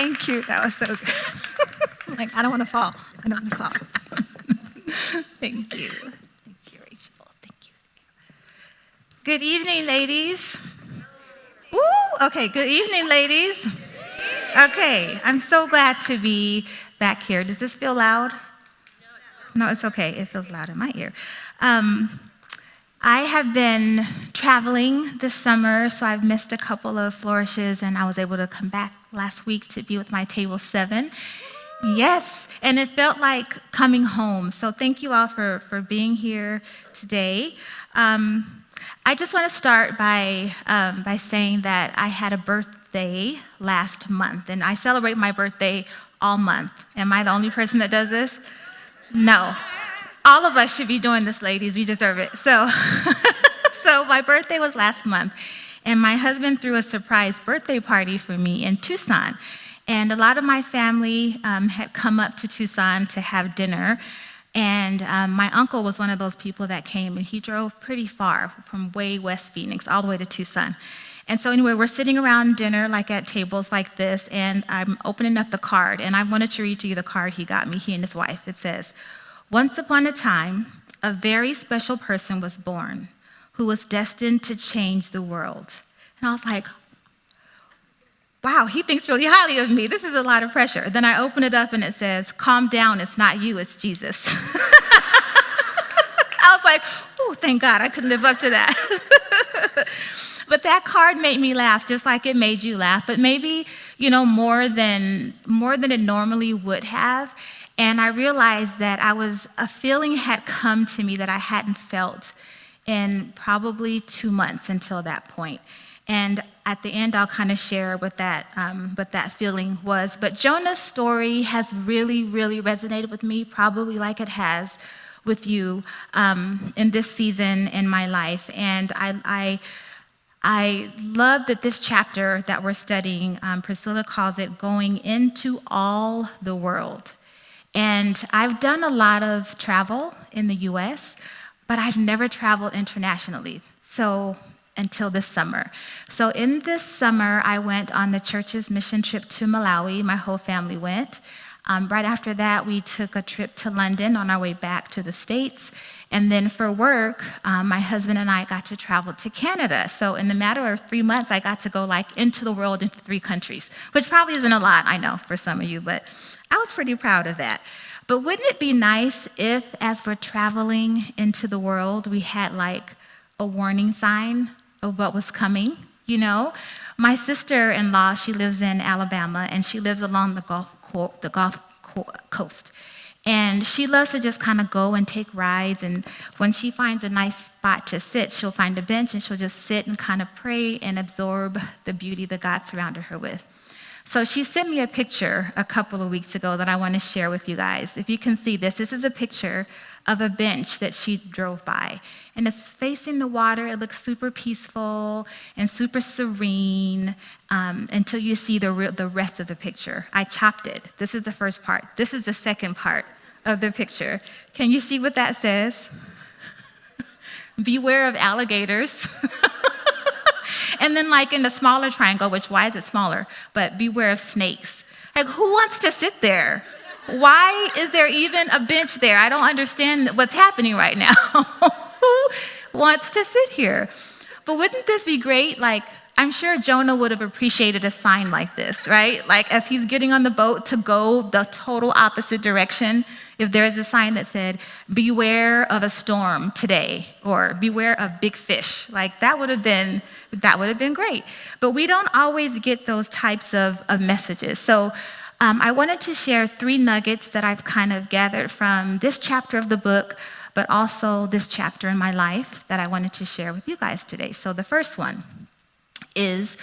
Thank you. That was so good. I'm like, I don't want to fall. I don't want to fall. Thank you. Thank you, Rachel. Thank you. Good evening, ladies. Woo! Okay, good evening, ladies. Okay, I'm so glad to be back here. Does this feel loud? No, it's okay. It feels loud in my ear. I have been traveling this summer, so I've missed a couple of flourishes, and I was able to come back last week to be with my table 7. Yes, and it felt like coming home. So thank you all for being here today. I just want to start by saying that I had a birthday last month, and I celebrate my birthday all month. Am I the only person that does this? No. All of us should be doing this, ladies. We deserve it. So my birthday was last month, and my husband threw a surprise birthday party for me in Tucson. And a lot of my family had come up to Tucson to have dinner, and my uncle was one of those people that came, and he drove pretty far from way West Phoenix all the way to Tucson. And so anyway, we're sitting around dinner like at tables like this, and I'm opening up the card, and I wanted to read to you the card he got me, he and his wife. It says, "Once upon a time, a very special person was born who was destined to change the world." And I was like, wow, he thinks really highly of me. This is a lot of pressure. Then I open it up and it says, "Calm down, it's not you, it's Jesus." I was like, oh, thank God, I couldn't live up to that. But that card made me laugh, just like it made you laugh, but maybe, more than it normally would have. And I realized that a feeling had come to me that I hadn't felt in probably 2 months until that point. And at the end, I'll kind of share what that feeling was. But Jonah's story has really, really resonated with me, probably like it has with you in this season in my life. And I love that this chapter that we're studying, Priscilla calls it going into all the world. And I've done a lot of travel in the U.S., but I've never traveled internationally. Until this summer. So in this summer, I went on the church's mission trip to Malawi. My whole family went. Right after that, we took a trip to London on our way back to the States. And then for work, my husband and I got to travel to Canada. So in the matter of 3 months, I got to go into the world into 3 countries, which probably isn't a lot, I know, for some of you, but I was pretty proud of that. But wouldn't it be nice if, as we're traveling into the world, we had a warning sign of what was coming? My sister-in-law, she lives in Alabama, and she lives along the Gulf Coast. And she loves to just kind of go and take rides, and when she finds a nice spot to sit, she'll find a bench, and she'll just sit and kind of pray and absorb the beauty that God surrounded her with. So she sent me a picture a couple of weeks ago that I want to share with you guys. If you can see this is a picture of a bench that she drove by. And it's facing the water. It looks super peaceful and super serene until you see the rest of the picture. I chopped it. This is the first part. This is the second part of the picture. Can you see what that says? Beware of alligators. And then in the smaller triangle, which why is it smaller? But beware of snakes. Who wants to sit there? Why is there even a bench there? I don't understand what's happening right now. Who wants to sit here? But wouldn't this be great? I'm sure Jonah would have appreciated a sign like this, right? As he's getting on the boat to go the total opposite direction, if there is a sign that said, "Beware of a storm today," or "Beware of big fish," that would have been great. But we don't always get those types of messages. So I wanted to share 3 nuggets that I've kind of gathered from this chapter of the book, but also this chapter in my life that I wanted to share with you guys today. So the first one is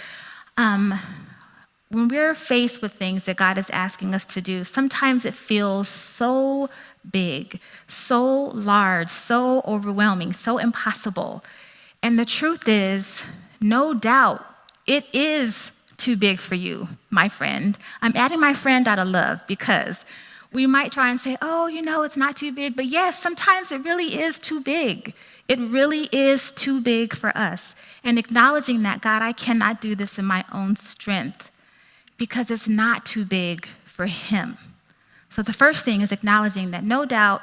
when we're faced with things that God is asking us to do, sometimes it feels so big, so large, so overwhelming, so impossible. And the truth is, no doubt, it is too big for you, my friend. I'm adding my friend out of love because we might try and say, oh, it's not too big. But yes, sometimes it really is too big. It really is too big for us. And acknowledging that, God, I cannot do this in my own strength. because it's not too big for him. So the first thing is acknowledging that no doubt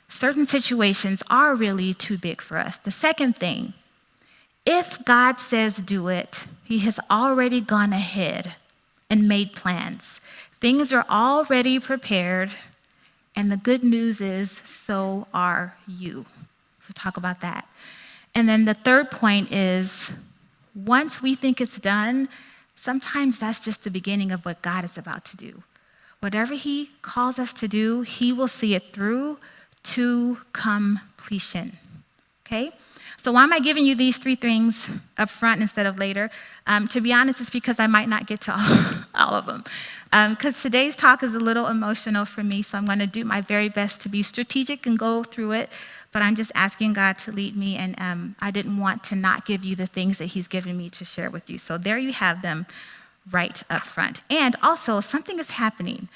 certain situations are really too big for us. The second thing, if God says do it, he has already gone ahead and made plans. Things are already prepared, and the good news is so are you. We'll talk about that. And then the third point is, once we think it's done, sometimes that's just the beginning of what God is about to do. Whatever he calls us to do, he will see it through to completion, okay? So why am I giving you these three things up front instead of later? To be honest, it's because I might not get to all of them. Because today's talk is a little emotional for me, so I'm going to do my very best to be strategic and go through it, but I'm just asking God to lead me, and I didn't want to not give you the things that he's given me to share with you. So there you have them right up front. And also, something is happening.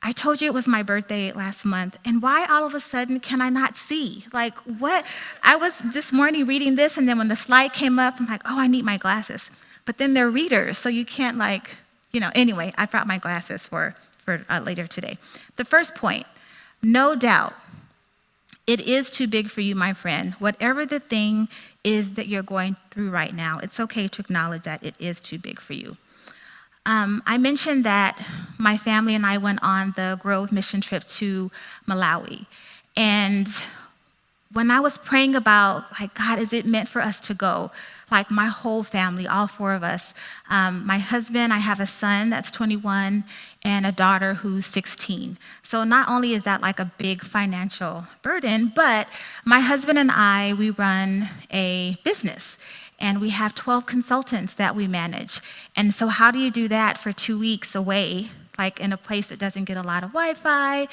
I told you it was my birthday last month, and why all of a sudden can I not see? Like, what? I was this morning reading this, and then when the slide came up, I'm like, oh, I need my glasses. But then they're readers, so you can't anyway, I brought my glasses for later today. The first point, no doubt, it is too big for you, my friend. Whatever the thing is that you're going through right now, it's okay to acknowledge that it is too big for you. I mentioned that my family and I went on the Grove mission trip to Malawi. And when I was praying about, God, is it meant for us to go? My whole family, all four of us. My husband, I have a son that's 21 and a daughter who's 16. So not only is that a big financial burden, but my husband and I, we run a business. And we have 12 consultants that we manage. And so how do you do that for 2 weeks away, in a place that doesn't get a lot of Wi-Fi?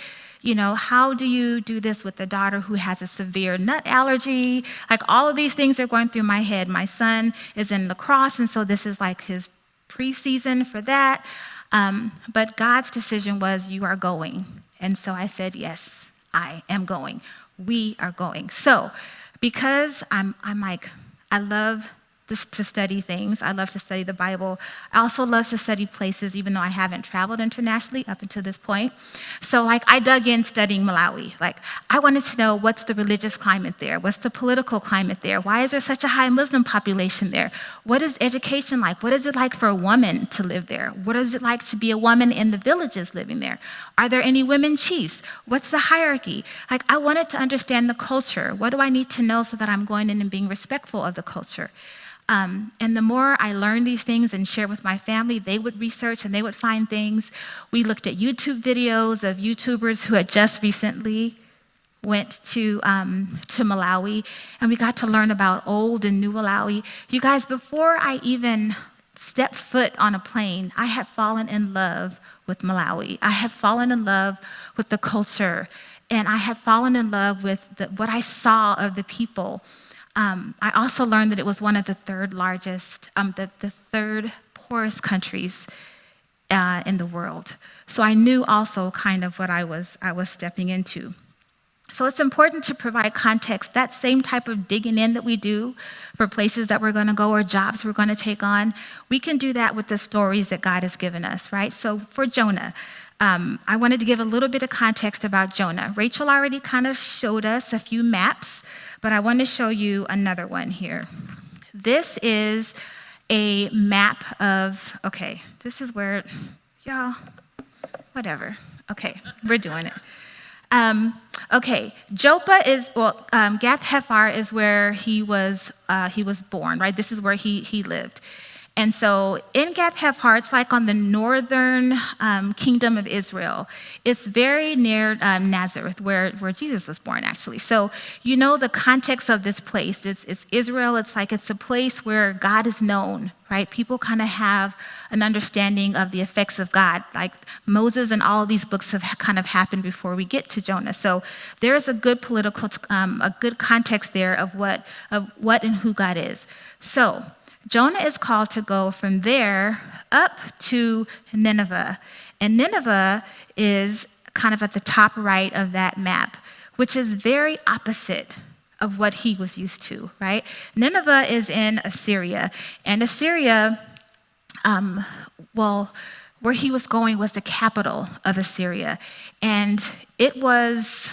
How do you do this with a daughter who has a severe nut allergy? All of these things are going through my head. My son is in lacrosse, and so this is his preseason for that. But God's decision was, you are going. And so I said, yes, I am going. We are going. So because I love to study things. I love to study the Bible. I also love to study places, even though I haven't traveled internationally up until this point. So I dug in studying Malawi. I wanted to know, what's the religious climate there? What's the political climate there? Why is there such a high Muslim population there? What is education like? What is it like for a woman to live there? What is it like to be a woman in the villages living there? Are there any women chiefs? What's the hierarchy? I wanted to understand the culture. What do I need to know so that I'm going in and being respectful of the culture? And the more I learned these things and shared with my family, they would research and they would find things. We looked at YouTube videos of YouTubers who had just recently went to Malawi, and we got to learn about old and new Malawi. You guys, before I even stepped foot on a plane, I had fallen in love with Malawi. I had fallen in love with the culture, and I had fallen in love with what I saw of the people. I also learned that it was one of the third largest, the third poorest countries in the world. So I knew also kind of what I was stepping into. So it's important to provide context. That same type of digging in that we do for places that we're going to go or jobs we're going to take on, we can do that with the stories that God has given us, right? So for Jonah, I wanted to give a little bit of context about Jonah. Rachel already kind of showed us a few maps, but I want to show you another one here. This is a map of, this is where, y'all, whatever. Okay, we're doing it. Joppa is, Gath Hephar is where he was born, right? This is where he lived. And so in Gath Hephar, it's on the northern kingdom of Israel. It's very near Nazareth, where Jesus was born, actually. So you know the context of this place. It's Israel. It's a place where God is known, right? People kind of have an understanding of the effects of God. Moses and all of these books have kind of happened before we get to Jonah. So there's a good political, a good context there of what and who God is. So Jonah is called to go from there up to Nineveh. And Nineveh is kind of at the top right of that map, which is very opposite of what he was used to, right? Nineveh is in Assyria. And Assyria, where he was going was the capital of Assyria. And it was,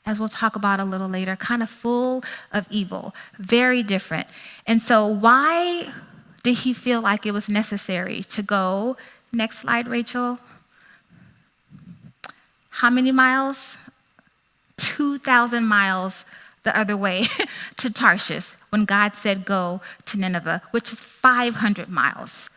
as we'll talk about a little later, kind of full of evil, very different. And so why did he feel like it was necessary to go, next slide, Rachel, how many miles? 2,000 miles the other way to Tarshish when God said go to Nineveh, which is 500 miles.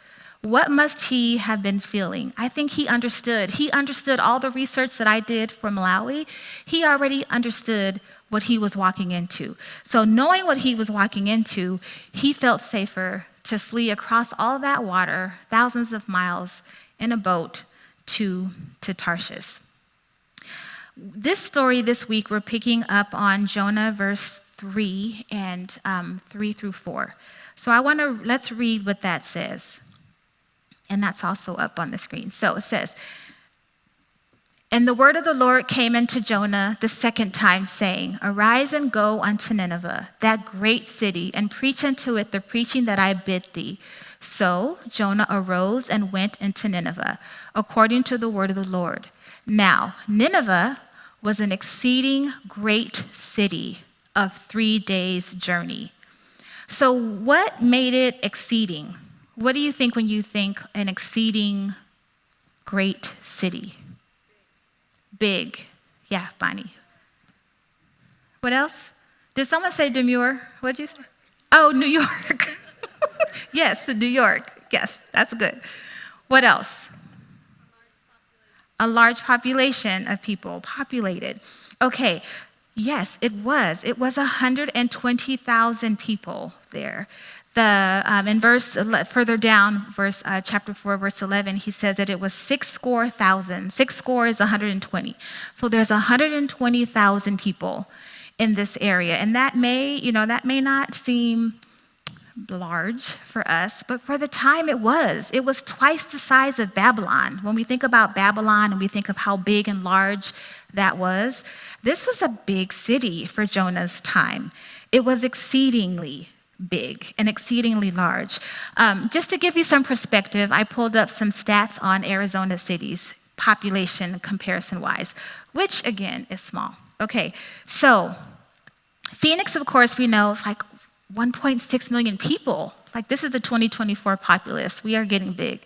What must he have been feeling? I think he understood. He understood all the research that I did for Malawi. He already understood what he was walking into. So knowing what he was walking into, he felt safer to flee across all that water, thousands of miles in a boat to Tarshish. This story this week, we're picking up on Jonah verse 3 and 3 through 4. So let's read what that says. And that's also up on the screen. So it says, "And the word of the Lord came unto Jonah the second time, saying, Arise and go unto Nineveh, that great city, and preach unto it the preaching that I bid thee. So Jonah arose and went into Nineveh, according to the word of the Lord. Now, Nineveh was an exceeding great city of 3 days' journey." So what made it exceeding? What do you think when you think an exceeding great city? Big. Yeah, Bonnie. What else? Did someone say demure? What did you say? Oh, New York. Yes, New York. Yes, that's good. What else? A large population of people, populated. Okay, yes, it was. It was 120,000 people there. In further down, chapter 4, verse 11, he says that it was 6,000. 6 score is 120. So there's 120,000 people in this area, and that may not seem large for us, but for the time it was twice the size of Babylon. When we think about Babylon and we think of how big and large that was, this was a big city for Jonah's time. It was exceedingly big and exceedingly large. Just to give you some perspective, I pulled up some stats on Arizona cities, population comparison-wise, which again is small. Okay, so Phoenix, of course, we know is like 1.6 million people. Like, this is the 2024 populace. We are getting big.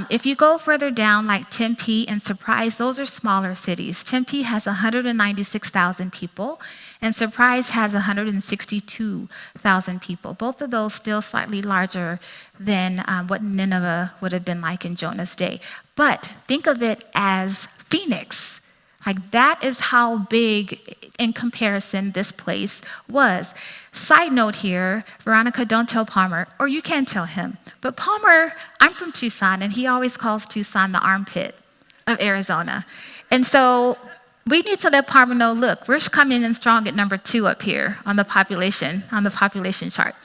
If you go further down, like Tempe and Surprise, those are smaller cities. Tempe has 196,000 people, and Surprise has 162,000 people. Both of those still slightly larger than what Nineveh would have been like in Jonah's day. But think of it as Phoenix. Like, that is how big in comparison this place was. Side note here, Veronica, don't tell Palmer, or you can tell him. But Palmer, I'm from Tucson, and he always calls Tucson the armpit of Arizona. And so we need to let Palmer know, look, we're coming in strong at number 2 up here on the population chart.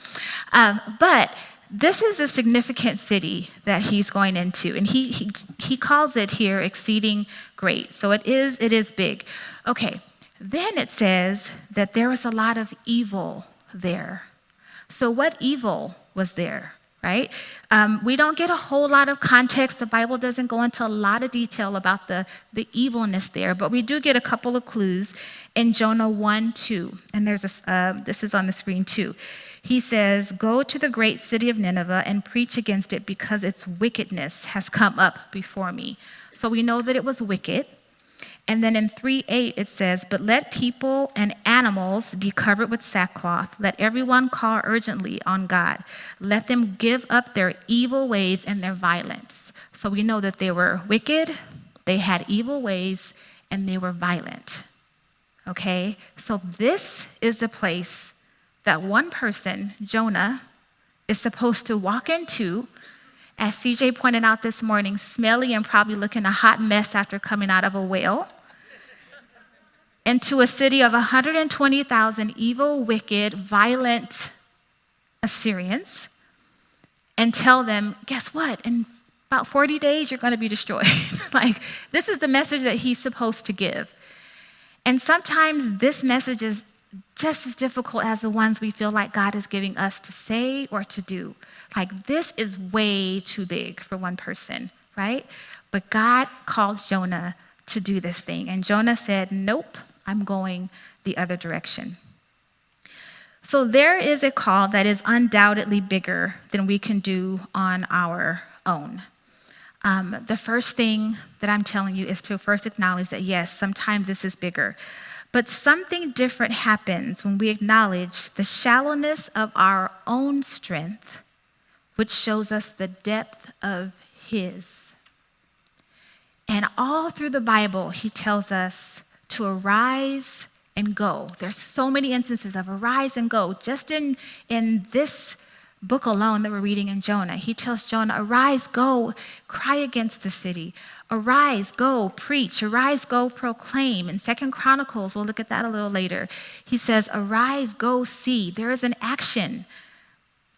But this is a significant city that he's going into, and he calls it here exceeding great. So it is big. Okay, then it says that there was a lot of evil there. So what evil was there, right? We don't get a whole lot of context. The Bible doesn't go into a lot of detail about the evilness there, but we do get a couple of clues in Jonah 1:2, and this is on the screen too. He says, "Go to the great city of Nineveh and preach against it because its wickedness has come up before me." So we know that it was wicked. And then in 3:8 it says, "But let people and animals be covered with sackcloth. Let everyone call urgently on God. Let them give up their evil ways and their violence." So we know that they were wicked, they had evil ways, and they were violent. Okay? So this is the place that one person, Jonah, is supposed to walk into, as CJ pointed out this morning, smelly and probably looking a hot mess after coming out of a whale, into a city of 120,000 evil, wicked, violent Assyrians, and tell them, guess what? In about 40 days, you're going to be destroyed. Like, this is the message that he's supposed to give. And sometimes this message is just as difficult as the ones we feel like God is giving us to say or to do. Like, this is way too big for one person right? But God called Jonah to do this thing. And Jonah said, nope, I'm going the other direction. So there is a call that is undoubtedly bigger than we can do on our own. The first thing that I'm telling you is to first acknowledge that, yes, sometimes this is bigger. But something different happens when we acknowledge the shallowness of our own strength, which shows us the depth of His. And all through the Bible, He tells us to arise and go. There's so many instances of arise and go. Just in this book alone that we're reading in Jonah, He tells Jonah, arise, go, cry against the city. Arise, go, preach. Arise, go, proclaim. In 2 Chronicles, we'll look at that a little later. He says, arise, go, see. There is an action.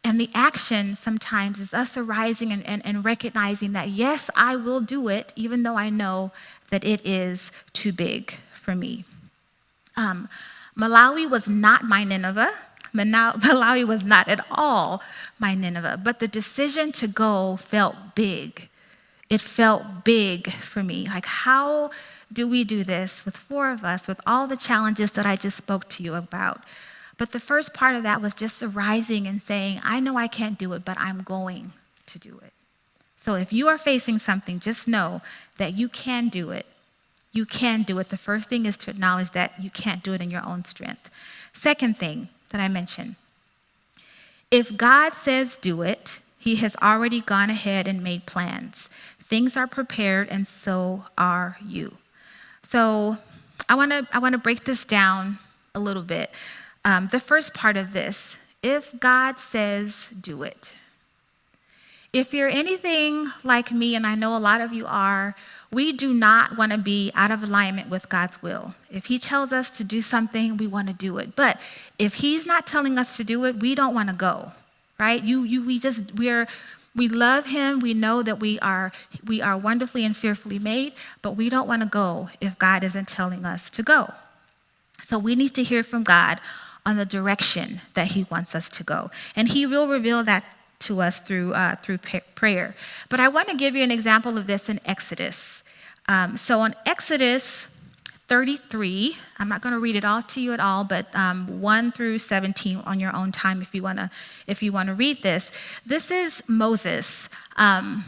And the action sometimes is us arising and recognizing that, yes, I will do it, even though I know that it is too big for me. Malawi was not my Nineveh. Malawi was not at all my Nineveh. But the decision to go felt big. It felt big for me. Like, how do we do this with 4 of us, with all the challenges that I just spoke to you about? But the first part of that was just arising and saying, I know I can't do it, but I'm going to do it. So if you are facing something, just know that you can do it. You can do it. The first thing is to acknowledge that you can't do it in your own strength. Second thing that I mentioned, if God says do it, He has already gone ahead and made plans. Things are prepared, and so are you. So I want to break this down a little bit. The first part of this, if God says do it. If you're anything like me, and I know a lot of you are, we do not want to be out of alignment with God's will. If He tells us to do something, we want to do it. But if He's not telling us to do it, we don't want to go, right? We love Him. We know that we are wonderfully and fearfully made, but we don't want to go if God isn't telling us to go. So we need to hear from God on the direction that He wants us to go. And He will reveal that to us through prayer. But I want to give you an example of this in Exodus. So on Exodus 33, I'm not going to read it all to you at all, but 1 through 17 on your own time if you want to read this. This is Moses and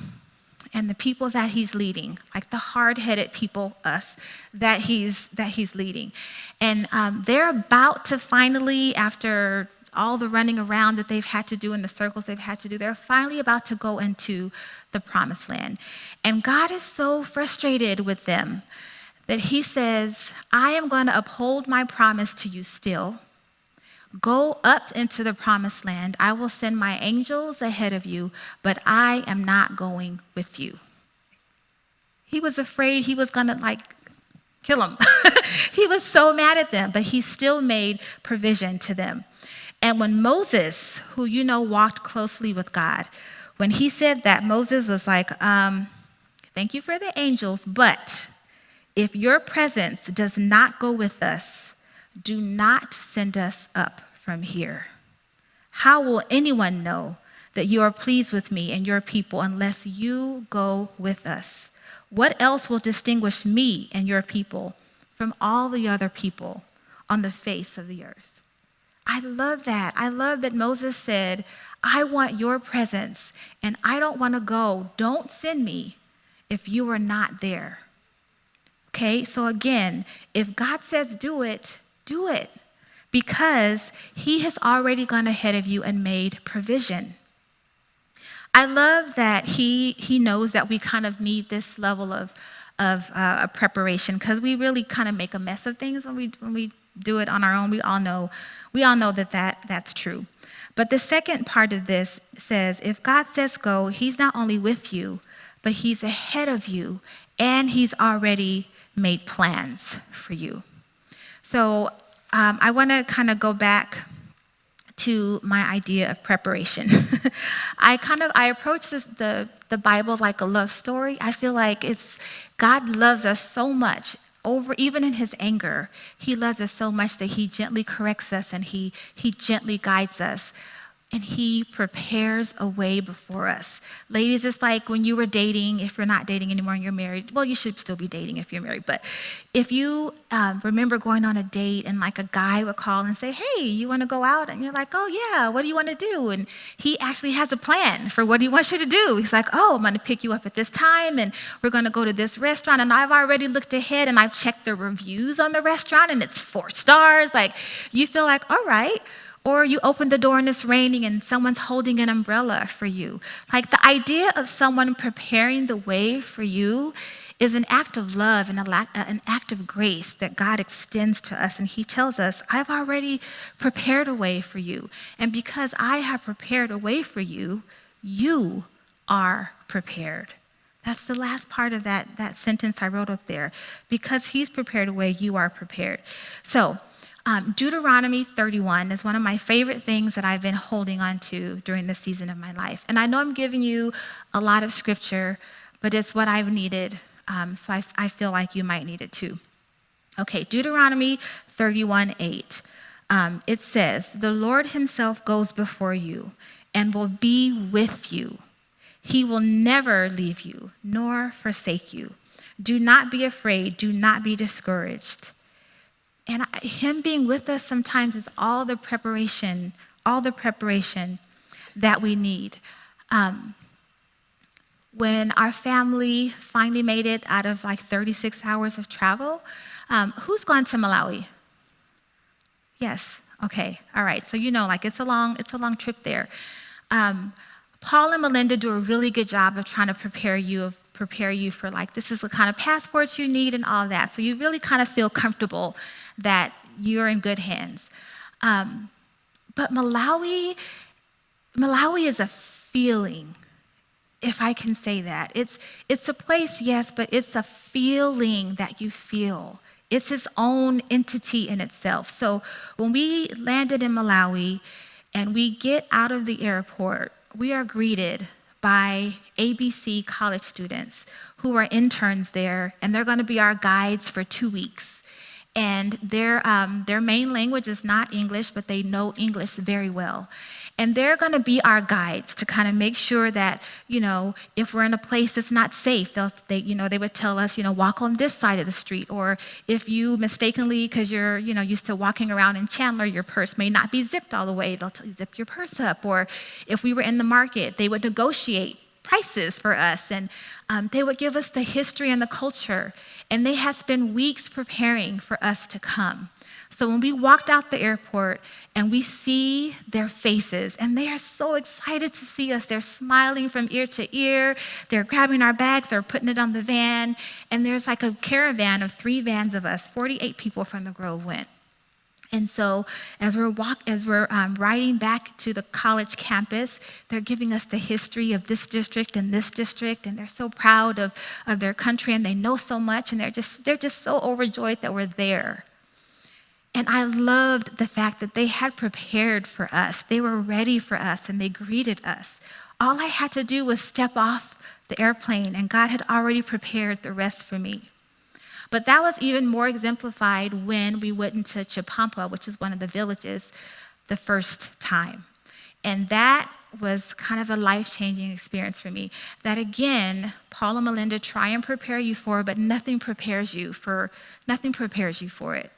the people that he's leading, like the hard-headed people, us, that he's leading. And they're about to finally, after all the running around that they've had to do in the circles they've had to do, they're finally about to go into the promised land. And God is so frustrated with them that He says, I am going to uphold my promise to you still. Go up into the promised land. I will send my angels ahead of you, but I am not going with you. He was afraid He was going to kill them. He was so mad at them, but He still made provision to them. And when Moses, who walked closely with God, when he said that, Moses was like, thank you for the angels, but if your presence does not go with us, do not send us up from here. How will anyone know that you are pleased with me and your people unless you go with us? What else will distinguish me and your people from all the other people on the face of the earth? I love that. I love that Moses said, I want your presence and I don't want to go. Don't send me if you are not there. Okay, so again, if God says do it, do it. Because He has already gone ahead of you and made provision. I love that he knows that we kind of need this level of preparation, because we really kind of make a mess of things when we do it on our own. We all know that's true. But the second part of this says, if God says go, He's not only with you, but He's ahead of you, and He's already made plans for you. So I want to kind of go back to my idea of preparation. I approach the Bible like a love story. I feel like God loves us so much. Even in His anger, He loves us so much that He gently corrects us and he gently guides us. and he prepares a way before us. Ladies, it's like when you were dating, if you're not dating anymore and you're married, well, you should still be dating if you're married, but if you remember going on a date and like a guy would call and say, hey, you want to go out? And you're like, oh yeah, what do you want to do? And he actually has a plan for what he wants you to do. He's like, oh, I'm going to pick you up at this time and we're going to go to this restaurant, and I've already looked ahead and I've checked the reviews on the restaurant and it's 4 stars. Like, you feel like, all right. Or you open the door and it's raining and someone's holding an umbrella for you. Like, the idea of someone preparing the way for you is an act of love and an act of grace that God extends to us. And he tells us, I've already prepared a way for you. And because I have prepared a way for you, you are prepared. That's the last part of that sentence I wrote up there. Because he's prepared a way, you are prepared. So, Deuteronomy 31 is one of my favorite things that I've been holding on to during this season of my life. And I know I'm giving you a lot of scripture, but it's what I've needed. So I feel like you might need it too. Okay, Deuteronomy 31:8. It says, the Lord himself goes before you and will be with you. He will never leave you nor forsake you. Do not be afraid. Do not be discouraged. And him being with us sometimes is all the preparation that we need. When our family finally made it out of like 36 hours of travel, who's gone to Malawi? Yes, okay, all right. So like it's a long trip there. Paul and Melinda do a really good job of trying to prepare you for like, this is the kind of passports you need and all that. So you really kind of feel comfortable that you're in good hands. But Malawi is a feeling, if I can say that. It's a place, yes, but it's a feeling that you feel. It's its own entity in itself. So when we landed in Malawi and we get out of the airport, we are greeted by ABC college students who are interns there, and they're going to be our guides for 2 weeks. And their main language is not English, but they know English very well. And they're going to be our guides to kind of make sure that, if we're in a place that's not safe, they would tell us, walk on this side of the street. Or if you mistakenly, because you're, used to walking around in Chandler, your purse may not be zipped all the way, they'll tell you zip your purse up. Or if we were in the market, they would negotiate prices for us. And they would give us the history and the culture. And they had spent weeks preparing for us to come. So when we walked out the airport and we see their faces, and they are so excited to see us. They're smiling from ear to ear. They're grabbing our bags, they're putting it on the van. And there's like a caravan of 3 vans of us, 48 people from the Grove went. And so as we're riding back to the college campus, they're giving us the history of this district, and they're so proud of their country, and they know so much, and they're just so overjoyed that we're there. And I loved the fact that they had prepared for us. They were ready for us, and they greeted us. All I had to do was step off the airplane, and God had already prepared the rest for me. But that was even more exemplified when we went into Chipampa, which is one of the villages, the first time. And that was kind of a life-changing experience for me. That again, Paul and Melinda try and prepare you for, but nothing prepares you for it.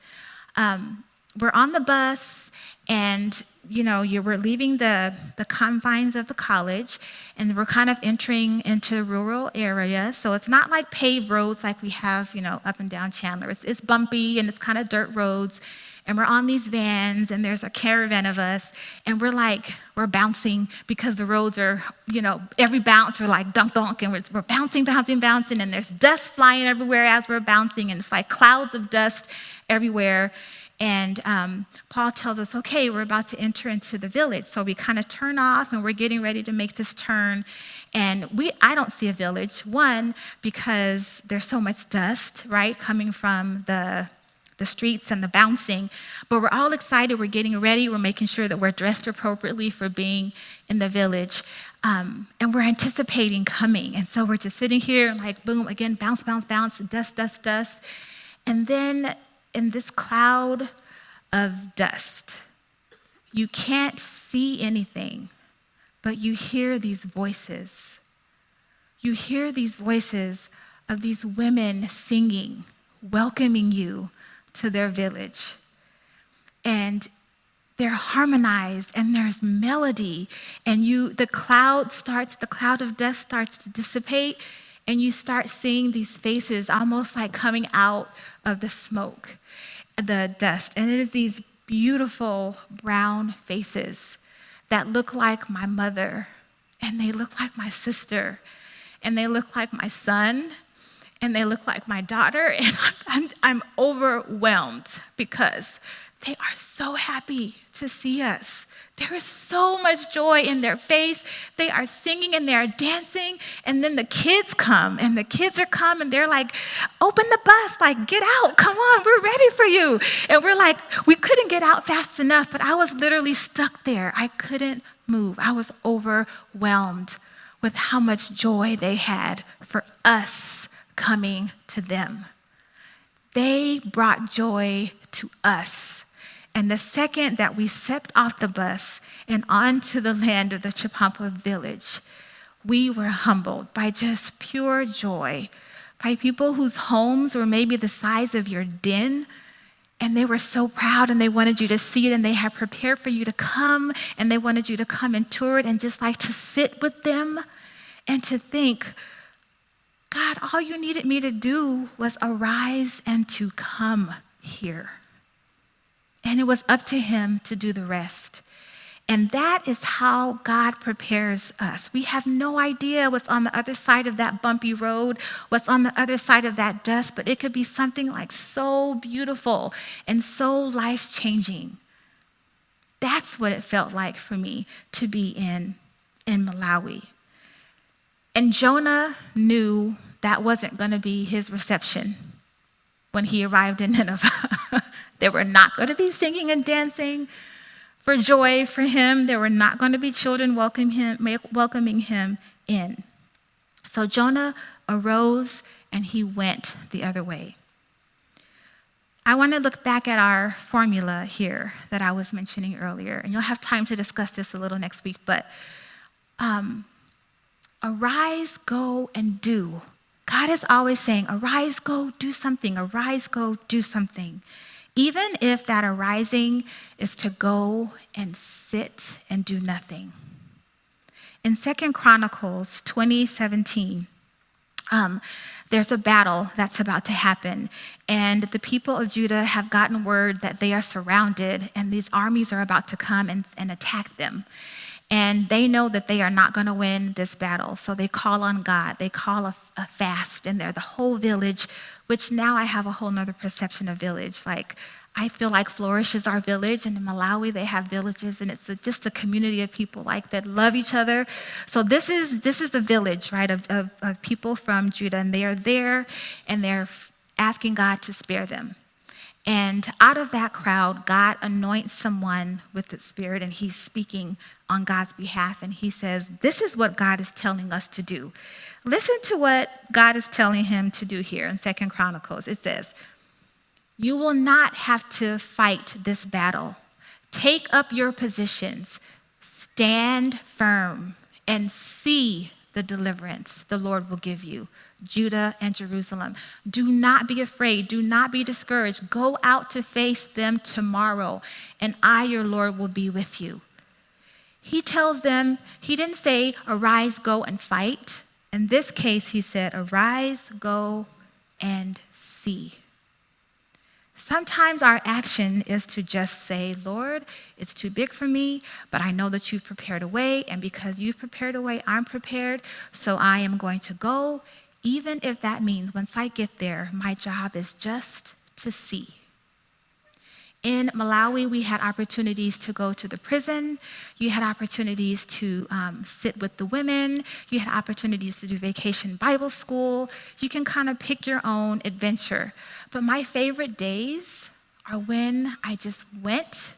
We're on the bus, and we're leaving the confines of the college, and we're kind of entering into rural areas. So it's not like paved roads like we have, up and down Chandler. It's bumpy, and it's kind of dirt roads. And we're on these vans, and there's a caravan of us, and we're bouncing because the roads are, every bounce we're like dunk dunk, and we're bouncing, and there's dust flying everywhere as we're bouncing, and it's like clouds of dust everywhere. And Paul tells us, okay, we're about to enter into the village. So we kind of turn off, and we're getting ready to make this turn. And I don't see a village, one, because there's so much dust, right, coming from the streets and the bouncing. But we're all excited. We're getting ready. We're making sure that we're dressed appropriately for being in the village. And we're anticipating coming. And so we're just sitting here, like, boom, again, bounce, bounce, bounce, dust, dust, dust. And then in this cloud of dust, You can't see anything, but you hear these voices. You hear these voices of these women singing, welcoming you to their village. And they're harmonized, and there's melody, and the cloud of dust starts to dissipate, and you start seeing these faces almost like coming out of the smoke, the dust. And it is these beautiful brown faces that look like my mother, and they look like my sister, and they look like my son, and they look like my daughter, and I'm overwhelmed because they are so happy to see us. There is so much joy in their face. They are singing and they are dancing, and then the kids come, and the kids are come, and they're like, open the bus, like, get out, come on, we're ready for you. And we're like, we couldn't get out fast enough, but I was literally stuck there. I couldn't move. I was overwhelmed with how much joy they had for us coming to them. They brought joy to us. And the second that we stepped off the bus and onto the land of the Chipampa village, we were humbled by just pure joy, by people whose homes were maybe the size of your den, and they were so proud, and they wanted you to see it, and they had prepared for you to come, and they wanted you to come and tour it, and just like to sit with them and to think, God, all you needed me to do was arise and to come here. And it was up to him to do the rest. And that is how God prepares us. We have no idea what's on the other side of that bumpy road, what's on the other side of that dust, but it could be something like so beautiful and so life-changing. That's what it felt like for me to be in Malawi. And Jonah knew that wasn't going to be his reception when he arrived in Nineveh. They were not going to be singing and dancing for joy for him. There were not going to be children welcoming him in. So Jonah arose and he went the other way. I want to look back at our formula here that I was mentioning earlier, and you'll have time to discuss this a little next week, but arise, go, and do. God is always saying, arise, go, do something. Arise, go, do something. Even if that arising is to go and sit and do nothing. In 2 Chronicles 20:17, there's a battle that's about to happen, and the people of Judah have gotten word that they are surrounded, and these armies are about to come and attack them. And they know that they are not going to win this battle, so they call on God. They call a fast, and they're the whole village, which now I have a whole nother perception of village. Like, I feel like Flourish is our village, and in Malawi they have villages, and it's just a community of people like that love each other. So this is the village, right, of people from Judah, and they are there, and they're asking God to spare them. And out of that crowd, God anoints someone with the Spirit, and he's speaking on God's behalf, and he says, this is what God is telling us to do. Listen to what God is telling him to do here in 2 Chronicles. It says, you will not have to fight this battle. Take up your positions, stand firm, and see the deliverance the Lord will give you, Judah and Jerusalem. Do not be afraid. Do not be discouraged. Go out to face them tomorrow, and I, your Lord, will be with you. He tells them, he didn't say, arise, go, and fight. In this case, he said, arise, go, and see. Sometimes our action is to just say, Lord, it's too big for me, but I know that you've prepared a way, and because you've prepared a way, I'm prepared, so I am going to go, even if that means once I get there, my job is just to see. In Malawi, we had opportunities to go to the prison. You had opportunities to sit with the women. You had opportunities to do vacation Bible school. You can kind of pick your own adventure. But my favorite days are when I just went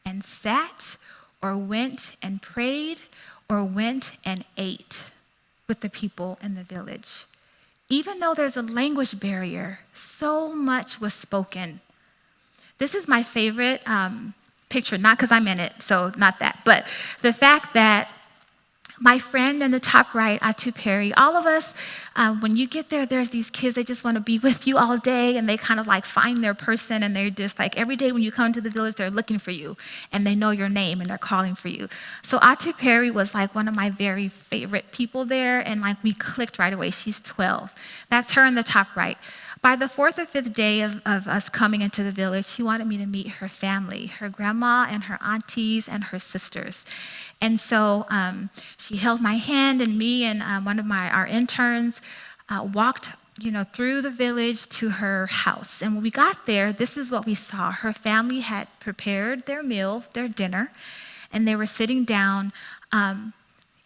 and sat, or went and prayed, or went and ate with the people in the village. Even though there's a language barrier, so much was spoken. This is my favorite picture, not because I'm in it, so not that, but the fact that my friend in the top right, Atu Perry, all of us, when you get there, there's these kids, they just want to be with you all day, and they kind of like find their person, and they're just like, every day when you come to the village, they're looking for you, and they know your name, and they're calling for you. So Atu Perry was like one of my very favorite people there, and like we clicked right away. She's 12. That's her in the top right. By the fourth or fifth day of us coming into the village, she wanted me to meet her family, her grandma and her aunties and her sisters. And so she held my hand, and me and one of our interns walked through the village to her house. And when we got there, this is what we saw. Her family had prepared their meal, their dinner, and they were sitting down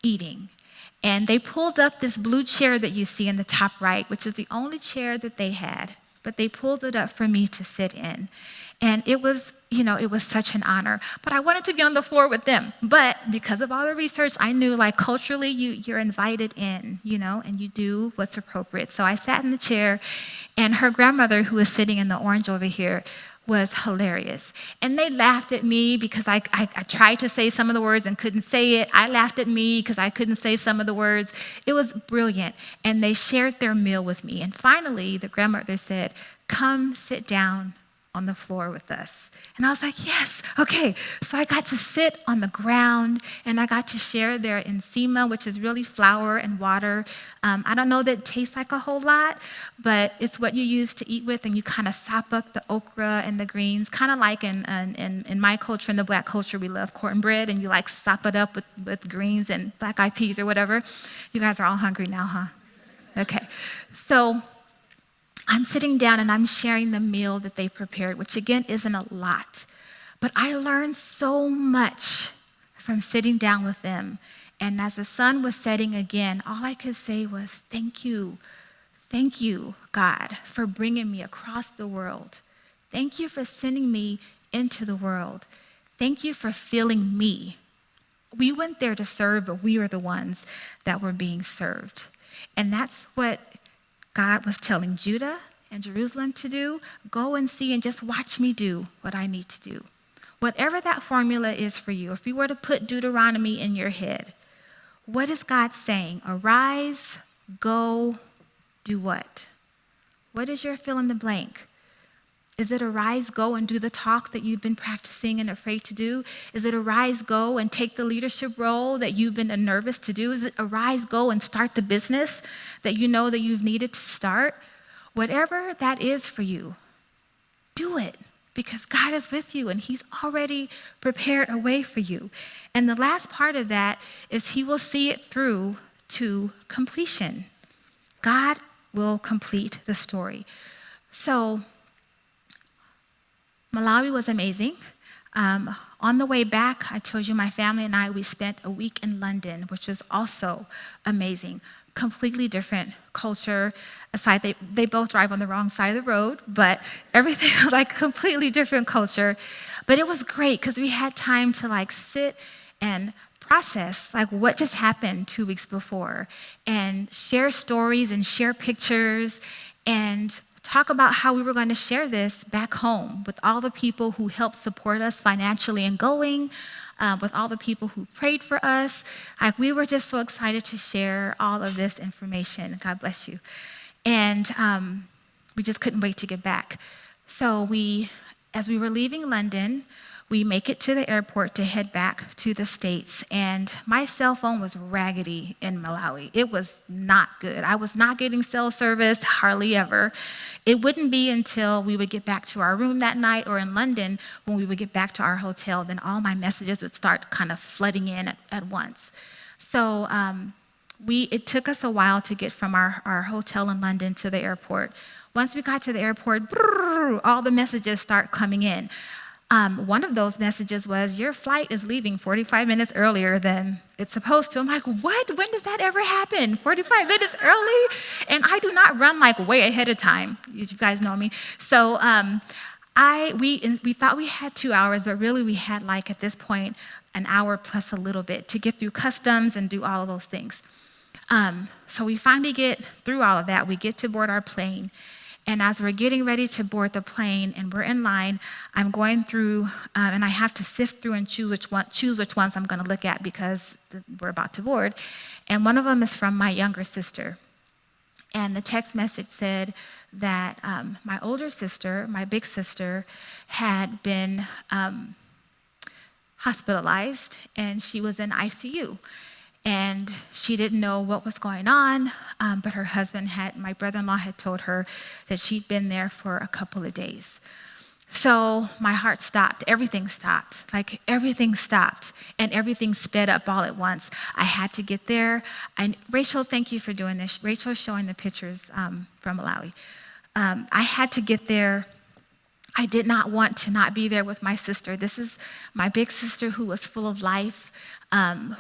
eating. And they pulled up this blue chair that you see in the top right, which is the only chair that they had, but they pulled it up for me to sit in. And it was such an honor. But I wanted to be on the floor with them. But because of all the research, I knew like culturally you're invited in, and you do what's appropriate. So I sat in the chair, and her grandmother, who was sitting in the orange over here, was hilarious. And they laughed at me because I tried to say some of the words and couldn't say it. I laughed at me because I couldn't say some of the words. It was brilliant. And they shared their meal with me. And finally, the grandmother said, "Come sit down on the floor with us." And I was like, yes, okay. So I got to sit on the ground, and I got to share their encima, which is really flour and water. I don't know that it tastes like a whole lot, but it's what you use to eat with, and you kind of sop up the okra and the greens, kind of like in my culture, in the Black culture, we love cornbread, and you like sop it up with greens and black-eyed peas or whatever. You guys are all hungry now, huh? Okay. So I'm sitting down and I'm sharing the meal that they prepared, which again isn't a lot. But I learned so much from sitting down with them. And as the sun was setting again, all I could say was, thank you. Thank you, God, for bringing me across the world. Thank you for sending me into the world. Thank you for filling me. We went there to serve, but we were the ones that were being served. And that's what God was telling Judah and Jerusalem to do. Go and see and just watch me do what I need to do. Whatever that formula is for you, if you were to put Deuteronomy in your head, what is God saying? Arise, go, do what? What is your fill in the blank? Is it arise, go, and do the talk that you've been practicing and afraid to do? Is it arise, go, and take the leadership role that you've been nervous to do? Is it arise, go, and start the business that you know that you've needed to start? Whatever that is for you, do it, because God is with you, and he's already prepared a way for you. And the last part of that is he will see it through to completion. God will complete the story. So Malawi was amazing. On the way back, I told you my family and I, we spent a week in London, which was also amazing. Completely different culture. Aside, they both drive on the wrong side of the road, but everything was like completely different culture. But it was great because we had time to like sit and process like what just happened 2 weeks before, and share stories and share pictures and talk about how we were going to share this back home with all the people who helped support us financially in going, with all the people who prayed for us. Like, we were just so excited to share all of this information. God bless you. And we just couldn't wait to get back. So as we were leaving London, we make it to the airport to head back to the States, and my cell phone was raggedy in Malawi. It was not good. I was not getting cell service, hardly ever. It wouldn't be until we would get back to our room that night, or in London, when we would get back to our hotel, then all my messages would start kind of flooding in at once. So it took us a while to get from our hotel in London to the airport. Once we got to the airport, all the messages start coming in. One of those messages was, your flight is leaving 45 minutes earlier than it's supposed to. I'm like, what? When does that ever happen? 45 minutes early? And I do not run like way ahead of time. You guys know me. So we thought we had 2 hours, but really we had like at this point an hour plus a little bit to get through customs and do all of those things. So we finally get through all of that. We get to board our plane. And as we're getting ready to board the plane and we're in line, I'm going through, and I have to sift through and choose which ones I'm going to look at because we're about to board. And one of them is from my younger sister. And the text message said that my older sister, my big sister, had been hospitalized, and she was in ICU. And she didn't know what was going on, but her husband my brother-in-law had told her that she'd been there for a couple of days. So my heart stopped. Everything stopped. Like everything stopped, and everything sped up all at once. I had to get there. Rachel, thank you for doing this. Rachel's showing the pictures from Malawi. I had to get there. I did not want to not be there with my sister. This is my big sister who was full of life,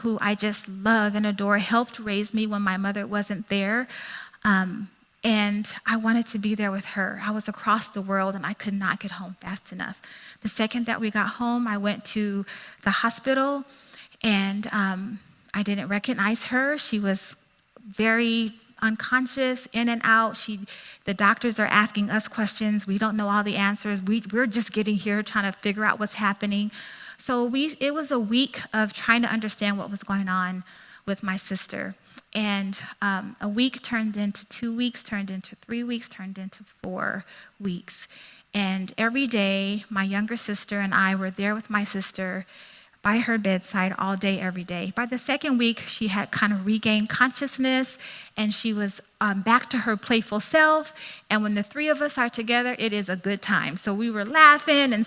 who I just love and adore, helped raise me when my mother wasn't there. And I wanted to be there with her. I was across the world and I could not get home fast enough. The second that we got home, I went to the hospital and I didn't recognize her. She was very unconscious, in and out. The doctors are asking us questions. We don't know all the answers. We're just getting here trying to figure out what's happening. So it was a week of trying to understand what was going on with my sister. And a week turned into 2 weeks, turned into 3 weeks, turned into 4 weeks. And every day, my younger sister and I were there with my sister by her bedside all day, every day. By the second week, she had kind of regained consciousness, and she was back to her playful self. And when the three of us are together, it is a good time. So we were laughing and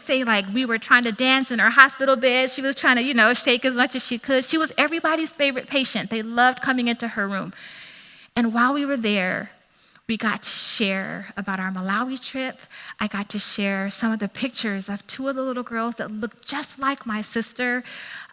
we were trying to dance in her hospital bed. She was trying to, shake as much as she could. She was everybody's favorite patient. They loved coming into her room. And while we were there, we got to share about our Malawi trip. I got to share some of the pictures of 2 of the little girls that looked just like my sister.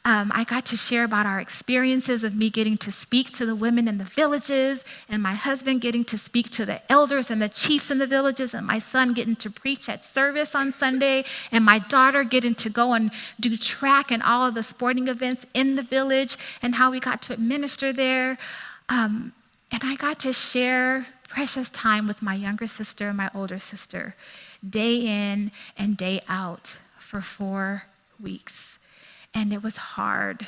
I got to share about our experiences of me getting to speak to the women in the villages, and my husband getting to speak to the elders and the chiefs in the villages, and my son getting to preach at service on Sunday, and my daughter getting to go and do track and all of the sporting events in the village, and how we got to administer there. And I got to share precious time with my younger sister and my older sister, day in and day out for 4 weeks. And it was hard.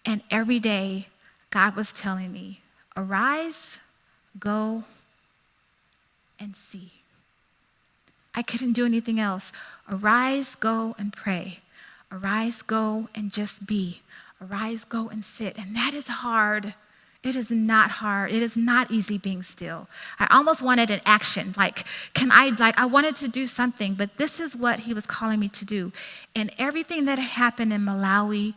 And every day, God was telling me, arise, go, and see. I couldn't do anything else. Arise, go, and pray. Arise, go, and just be. Arise, go, and sit. And that is hard. It is not hard. It is not easy being still. I almost wanted an action. I wanted to do something, but this is what he was calling me to do. And everything that happened in Malawi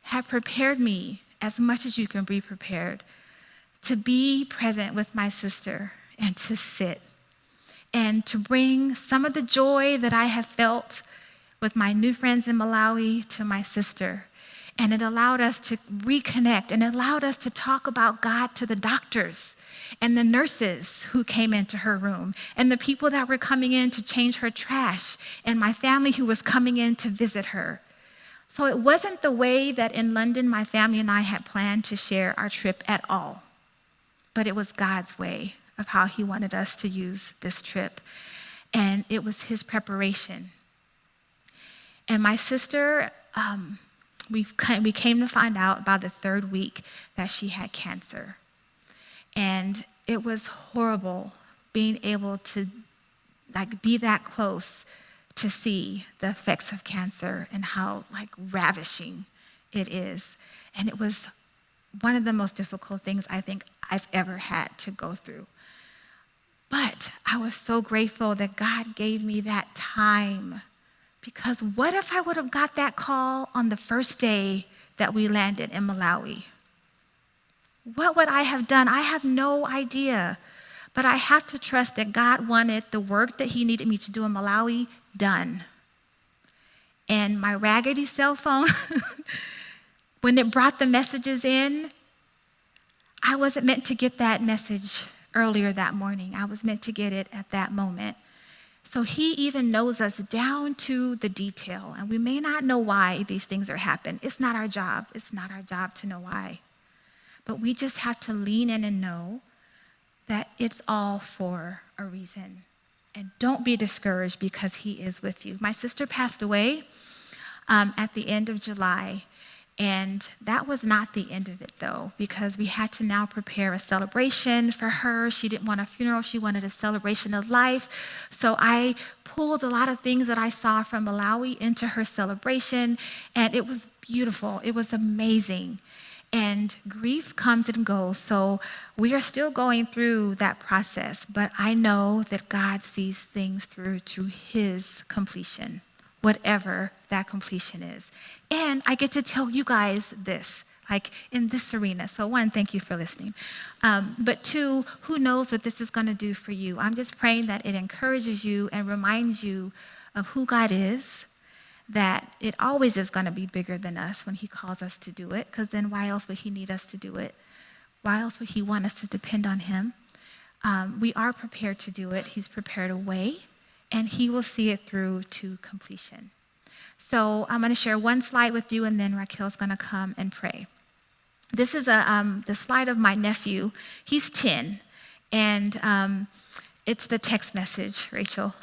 had prepared me, as much as you can be prepared, to be present with my sister and to sit and to bring some of the joy that I have felt with my new friends in Malawi to my sister. And it allowed us to reconnect, and it allowed us to talk about God to the doctors and the nurses who came into her room, and the people that were coming in to change her trash, and my family who was coming in to visit her. So it wasn't the way that in London my family and I had planned to share our trip at all, but it was God's way of how he wanted us to use this trip. And it was his preparation. And my sister, we came to find out by the 3rd week that she had cancer. And it was horrible being able to be that close to see the effects of cancer and how ravishing it is. And it was one of the most difficult things I think I've ever had to go through. But I was so grateful that God gave me that time. Because what if I would have got that call on the first day that we landed in Malawi? What would I have done? I have no idea. But I have to trust that God wanted the work that he needed me to do in Malawi done. And my raggedy cell phone, when it brought the messages in, I wasn't meant to get that message earlier that morning. I was meant to get it at that moment. So he even knows us down to the detail. And we may not know why these things are happening. It's not our job. It's not our job to know why. But we just have to lean in and know that it's all for a reason. And don't be discouraged because he is with you. My sister passed away at the end of July. And that was not the end of it, though, because we had to now prepare a celebration for her. She didn't want a funeral. She wanted a celebration of life. So I pulled a lot of things that I saw from Malawi into her celebration, and it was beautiful. It was amazing. And grief comes and goes, so we are still going through that process, but I know that God sees things through to his completion, whatever that completion is. And I get to tell you guys this, like in this arena. So one, thank you for listening. But two, who knows what this is going to do for you? I'm just praying that it encourages you and reminds you of who God is, that it always is going to be bigger than us when he calls us to do it, because then why else would he need us to do it? Why else would he want us to depend on him? We are prepared to do it. He's prepared a way, and he will see it through to completion. So I'm going to share one slide with you, and then Raquel's going to come and pray. This is the slide of my nephew. He's 10, and it's the text message, Rachel.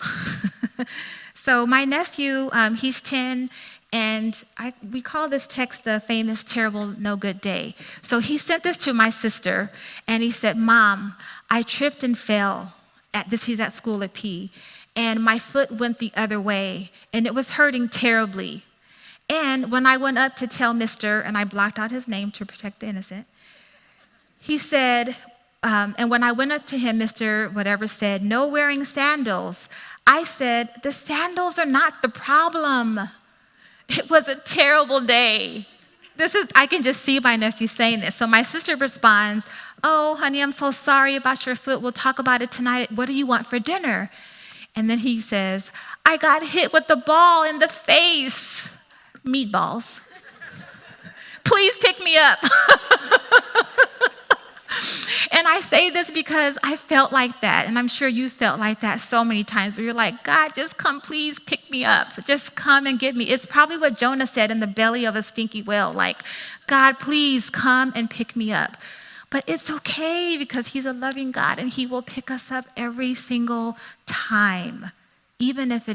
So my nephew, he's 10, and we call this text the famous terrible no good day. So he sent this to my sister, and he said, "Mom, I tripped and fell." He's at school at P. And my foot went the other way, and it was hurting terribly. And when I went up to tell Mr., and I blocked out his name to protect the innocent, he said, and when I went up to him, Mr. whatever said, "No wearing sandals." I said, "The sandals are not the problem. It was a terrible day." I can just see my nephew saying this. So my sister responds, "Oh, honey, I'm so sorry about your foot. We'll talk about it tonight. What do you want for dinner?" And then he says, "I got hit with the ball in the face." Meatballs. Please pick me up. And I say this because I felt like that, and I'm sure you felt like that so many times, where you're like, "God, just come, please pick me up. Just come and get me." It's probably what Jonah said in the belly of a stinky whale, like, "God, please come and pick me up." But it's okay, because he's a loving God, and he will pick us up every single time, even if it